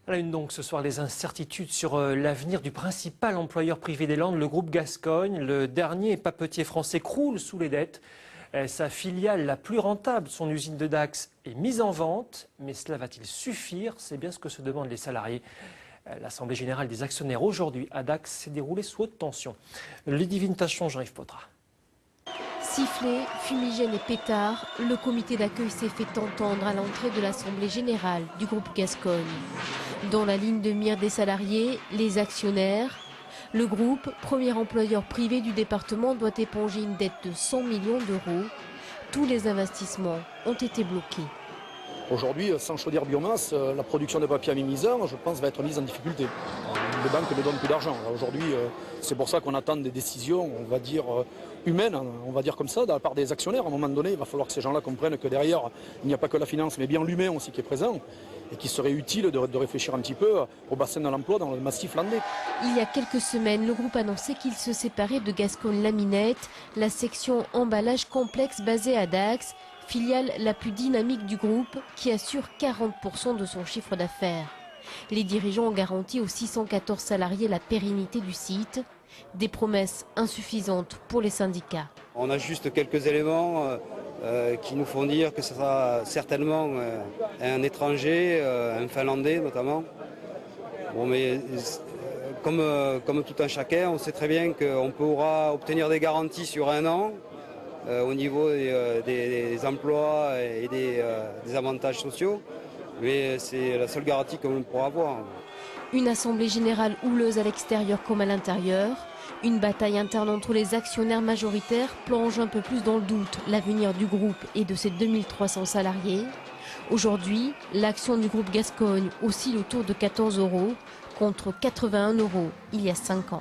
À la une donc ce soir, les incertitudes sur l'avenir du principal employeur privé des Landes, le groupe Gascogne. Le dernier papetier français croule sous les dettes. Sa filiale la plus rentable, son usine de Dax, est mise en vente. Mais cela va-t-il suffire? C'est bien ce que se demandent les salariés. L'Assemblée générale des actionnaires aujourd'hui à Dax s'est déroulée sous haute tension. Ludivine Tachon, Jean-Yves Potra. Sifflets, fumigènes et pétards, le comité d'accueil s'est fait entendre à l'entrée de l'Assemblée générale du groupe Gascogne. Dans la ligne de mire des salariés, les actionnaires. Le groupe, premier employeur privé du département, doit éponger une dette de 100 millions d'euros. Tous les investissements ont été bloqués. Aujourd'hui, sans chaudière biomasse, la production de papier à Mimizan, je pense, va être mise en difficulté. Les banques ne donnent plus d'argent. Aujourd'hui, c'est pour ça qu'on attend des décisions, on va dire, humaines, on va dire comme ça, de la part des actionnaires. À un moment donné, il va falloir que ces gens-là comprennent que derrière, il n'y a pas que la finance, mais bien l'humain aussi qui est présent. Et qu'il serait utile de réfléchir un petit peu au bassin de l'emploi dans le massif landais. Il y a quelques semaines, le groupe annonçait qu'il se séparait de Gascogne Laminette, la section emballage complexe basée à Dax, filiale la plus dynamique du groupe qui assure 40% de son chiffre d'affaires. Les dirigeants ont garanti aux 614 salariés la pérennité du site, des promesses insuffisantes pour les syndicats. On a juste quelques éléments qui nous font dire que ce sera certainement un étranger, un Finlandais notamment. Bon, mais comme tout un chacun, on sait très bien qu'on pourra obtenir des garanties sur 1 an au niveau des emplois et des avantages sociaux, mais c'est la seule garantie qu'on pourra avoir. Une assemblée générale houleuse à l'extérieur comme à l'intérieur. Une bataille interne entre les actionnaires majoritaires plonge un peu plus dans le doute l'avenir du groupe et de ses 2300 salariés. Aujourd'hui, l'action du groupe Gascogne oscille autour de 14 € contre 81 € il y a 5 ans.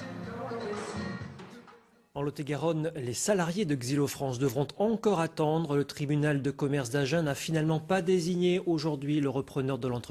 En Lot-et-Garonne, les salariés de Xylo-France devront encore attendre. Le tribunal de commerce d'Agen n'a finalement pas désigné aujourd'hui le repreneur de l'entreprise.